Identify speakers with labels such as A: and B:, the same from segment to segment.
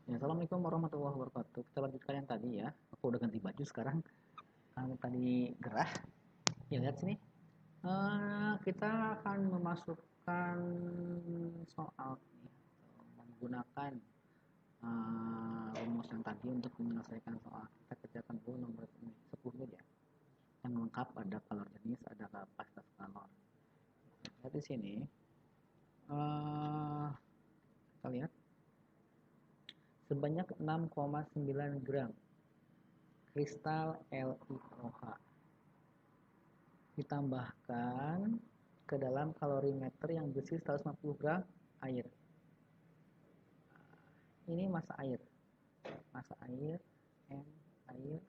A: Ya, Assalamualaikum warahmatullahi wabarakatuh. Kita lanjutkan yang tadi ya. Aku udah ganti baju sekarang. Karena tadi gerah. Ya, lihat sini. Kita akan memasukkan soal nih, menggunakan rumus yang tadi untuk menyelesaikan soal. Kita kerjakan dulu nomor ini 10 aja. Yang lengkap ada kalor jenis, ada kapasitas kalor. Lihat di sini. eh, kita lihat sebanyak 6,9 gram kristal LiOH ditambahkan ke dalam kalorimeter yang berisi 150 gram air. Ini massa air. Massa air M air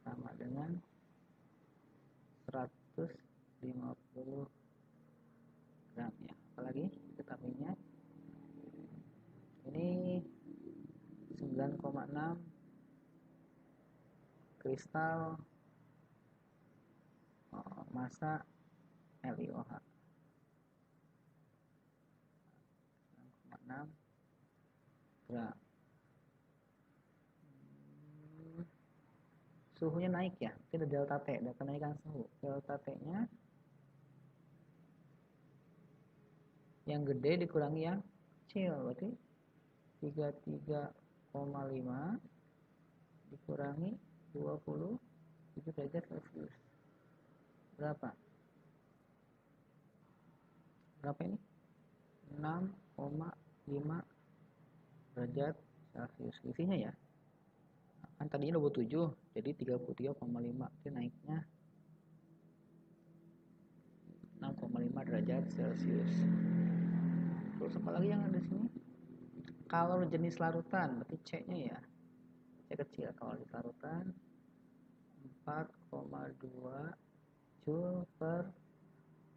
A: sama dengan 150 gram ya. Apalagi ketahuinya ini 9,6 kristal massa LiOH 9,6 gram. Suhunya naik ya, tidak delta T, ada kenaikan suhu. Delta T-nya yang gede dikurangi yang kecil, berarti 33,5 dikurangi 27 derajat Celcius. Berapa? Berapa ini? 6,5 derajat Celcius. Isinya ya. Kan tadinya 27, jadi 33,5. Itu naiknya 6,5 derajat Celcius. Terus apa lagi yang ada di sini? Kalor jenis larutan, berarti C-nya ya. C kecil. Kalau di larutan 4,2 Joule per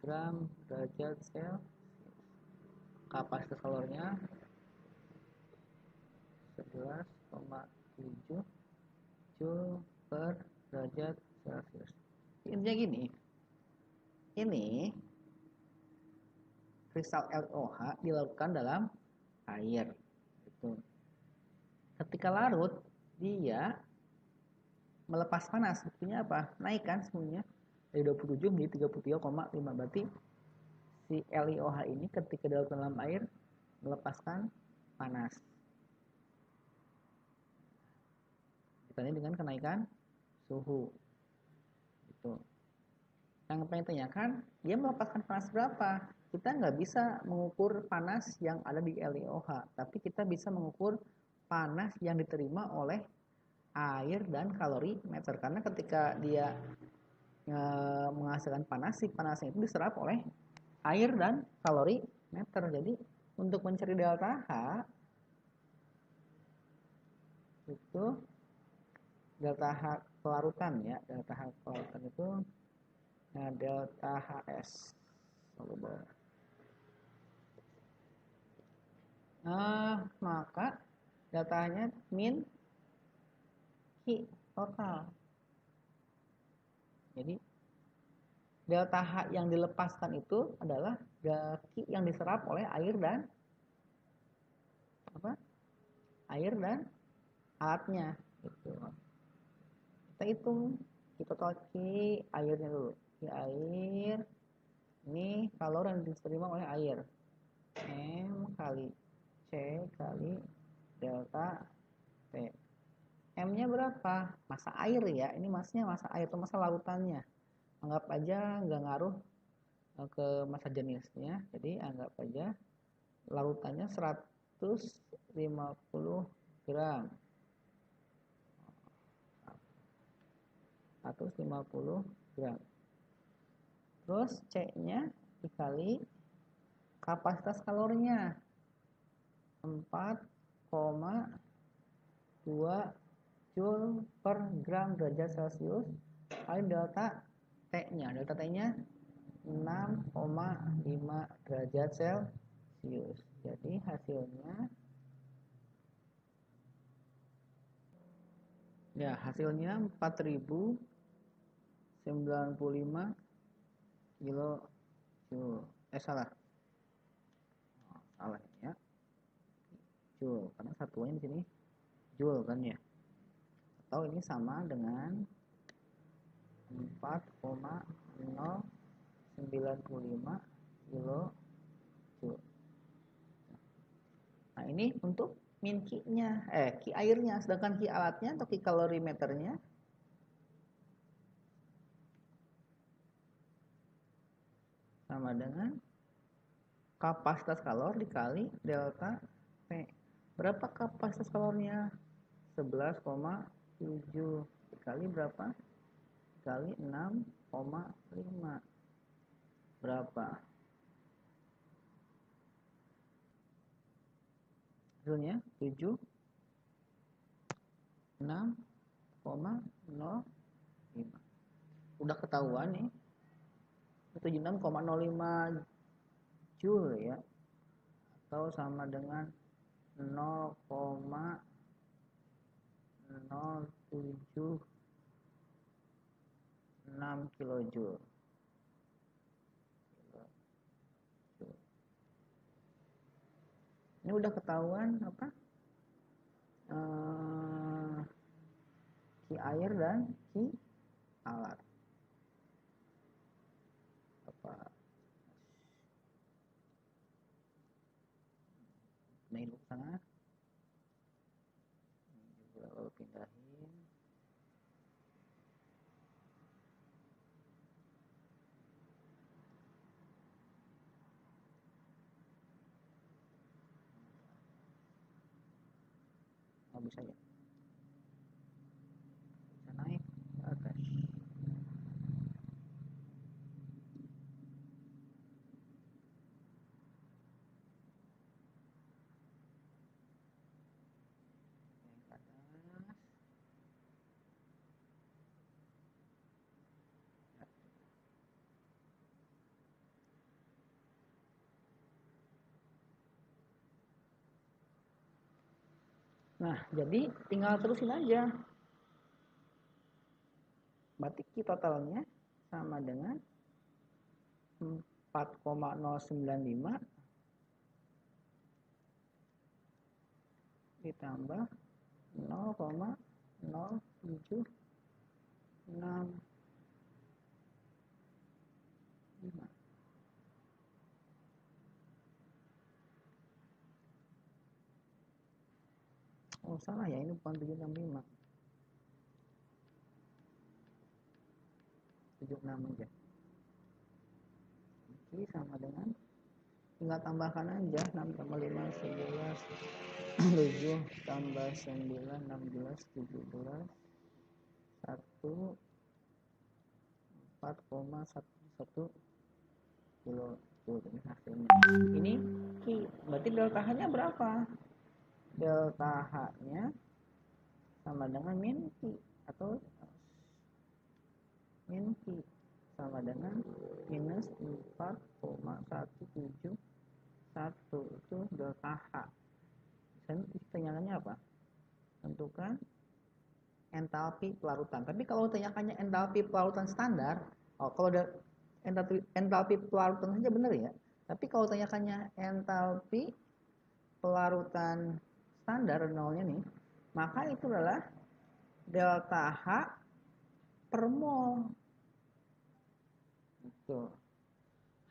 A: gram derajat Celcius. Kapasitas kalornya 11,7 Joule per derajat Celcius. Intinya gini, ini kristal LiOH dilarutkan dalam air. Gitu. Ketika larut, dia melepas panas. Buktinya apa? Naik kan suhunya dari 27 menjadi 33,5. Berarti si LiOH ini ketika dilarutkan dalam air melepaskan panas. Ditandai dengan kenaikan suhu. Gitu. Yang pengen tanyakan, dia melepaskan panas berapa? Kita nggak bisa mengukur panas yang ada di LiOH, tapi kita bisa mengukur panas yang diterima oleh air dan kalorimeter. Karena ketika dia menghasilkan panas, si panasnya itu diserap oleh air dan kalorimeter. Jadi untuk mencari delta H itu delta H kelarutan ya, delta H kelarutan itu delta HS. Maka deltanya min Q total. Jadi delta H yang dilepaskan itu adalah Q yang diserap oleh air dan apa? Air dan alatnya gitu. Kita hitung Q total Q airnya dulu. Q air ini kalori yang diterima oleh air. M kali C kali delta T. M-nya berapa? Massa air ya. Ini massanya massa air atau massa lautannya. Anggap aja nggak ngaruh ke massa jenisnya. Jadi anggap aja larutannya 150 gram. 150 gram. Terus C-nya dikali kapasitas kalorinya 4,2 Joule per gram derajat Celcius kali delta T-nya. Delta T-nya 6,5 derajat Celcius. Jadi hasilnya ya hasilnya 4095 kilojoule. Salah. Salah ya. Joule, karena satuannya di sini Joule kan ya. Atau ini sama dengan 4,095 kilo Joule. Nah, ini untuk min Q-nya, Q airnya, sedangkan Q alatnya atau Q kalorimeternya sama dengan kapasitas kalor dikali delta P. Berapa kapasitas kalornya? 11,7 dikali berapa? Dikali 6,5 berapa? Hasilnya 76,05. Udah ketahuan nih, 76,05 Joule ya, atau sama dengan 0,076 kilojoule. Ini udah ketahuan apa? Ki air dan ki alat. Apa? Pindahin ke sana. Ini juga lalu pindahin. Oh, bisa ya. Bisa naik ke atas. Nah, jadi tinggal terusin aja. Berarti Q totalnya sama dengan 4,095 ditambah 0,076. Oh, salah ya, ini bukan 765. 76 aja. Oke, sama dengan tinggal tambahkan aja 6 tambah 5 11 7 tambah 9 16 17 1 4,11 kilo ini hasilnya. Ini Q, berarti delta H nya berapa? Delta H nya sama dengan min Q atau min Q sama dengan minus 4,171. Itu delta H. Dan tanyakannya apa? Tentukan entalpi pelarutan. Tapi kalau tanyakannya entalpi pelarutan standar, kalau ada entalpi pelarutan saja benar ya. Tapi kalau tanyakannya entalpi pelarutan standar nolnya nih, maka itu adalah delta H per mol. Gitu.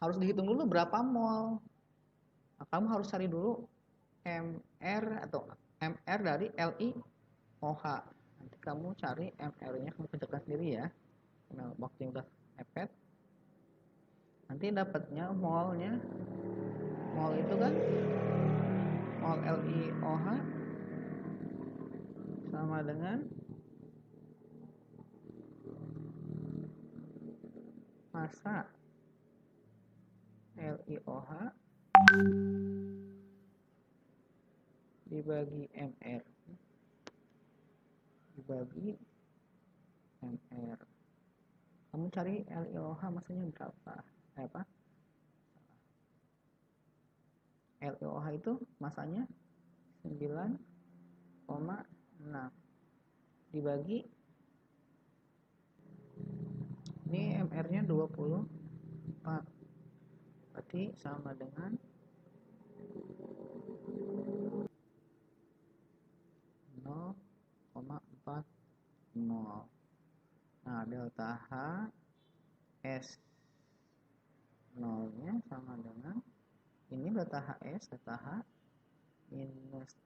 A: Harus dihitung dulu berapa mol. Nah, kamu harus cari dulu MR atau MR dari LiOH. Nanti kamu cari MR-nya, kamu kerjakan sendiri ya. Nah, waktu yang udah mepet. Nanti dapatnya molnya. Mol itu kan mol LiOH sama dengan massa LiOH dibagi MR dibagi MR. Kamu cari LiOH massanya berapa? Apa? LiOH itu massanya 9,6 dibagi ini MR-nya 24. Berarti sama dengan delta H S 0 nya sama dengan ini delta HS, delta H minus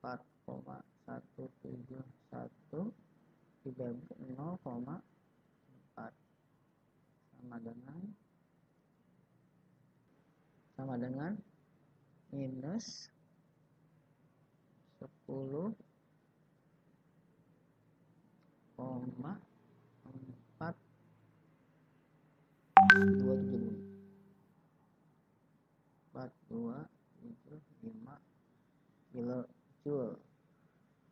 A: 4,171 dibagi 0,4 sama dengan minus 10,425 kilojoule.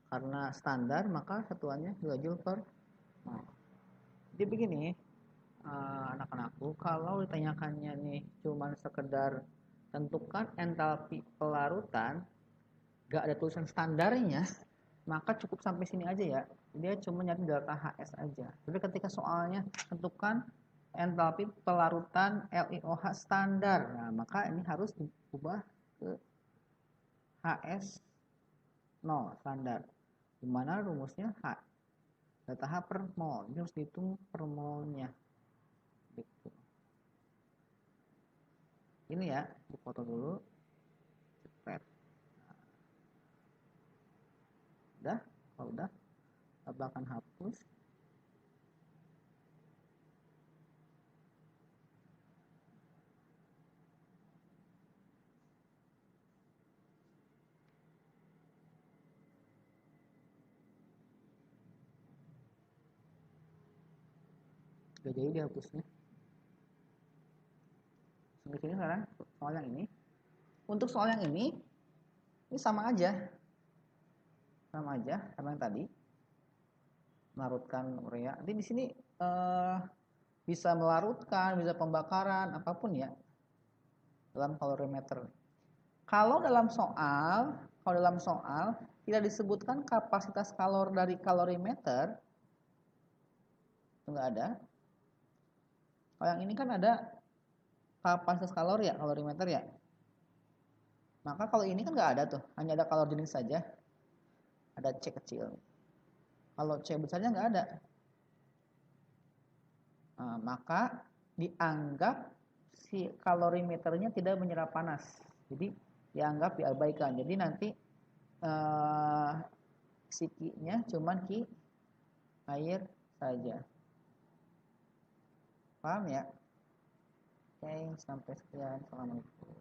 A: Karena standar maka satuannya kilojoule per mol. Jadi begini, anak-anakku, kalau ditanyakannya nih cuman sekedar tentukan entalpi pelarutan, gak ada tulisan standarnya, maka cukup sampai sini aja ya. Dia cuma nyari delta HS aja. Tapi ketika soalnya tentukan entalpi pelarutan LiOH standar, nah maka ini harus diubah ke HS 0 standar, dimana rumusnya H delta H per mol. Ini harus dihitung per molnya gitu. Ini ya, dipoto dulu. Cepet. Udah, kalau udah Abah akan hapus. Gak jadi dihapusnya. Sampai sini sekarang soal yang ini. Untuk soal yang ini sama aja sama yang tadi, melarutkan urea. Nanti di sini bisa melarutkan, bisa pembakaran, apapun ya dalam kalorimeter. Kalau dalam soal tidak disebutkan kapasitas kalor dari kalorimeter, itu nggak ada. Kalau yang ini kan ada kapasitas kalori ya, kalorimeter ya. Maka kalau ini kan nggak ada tuh, hanya ada kalor jenis saja. Ada C kecil. Kalau C besarnya nggak ada. Nah, maka dianggap si kalorimeternya tidak menyerap panas. Jadi dianggap diabaikan. Jadi nanti si Q-nya cuman Q air saja. Paham ya? Oke, sampai sekian. Assalamualaikum.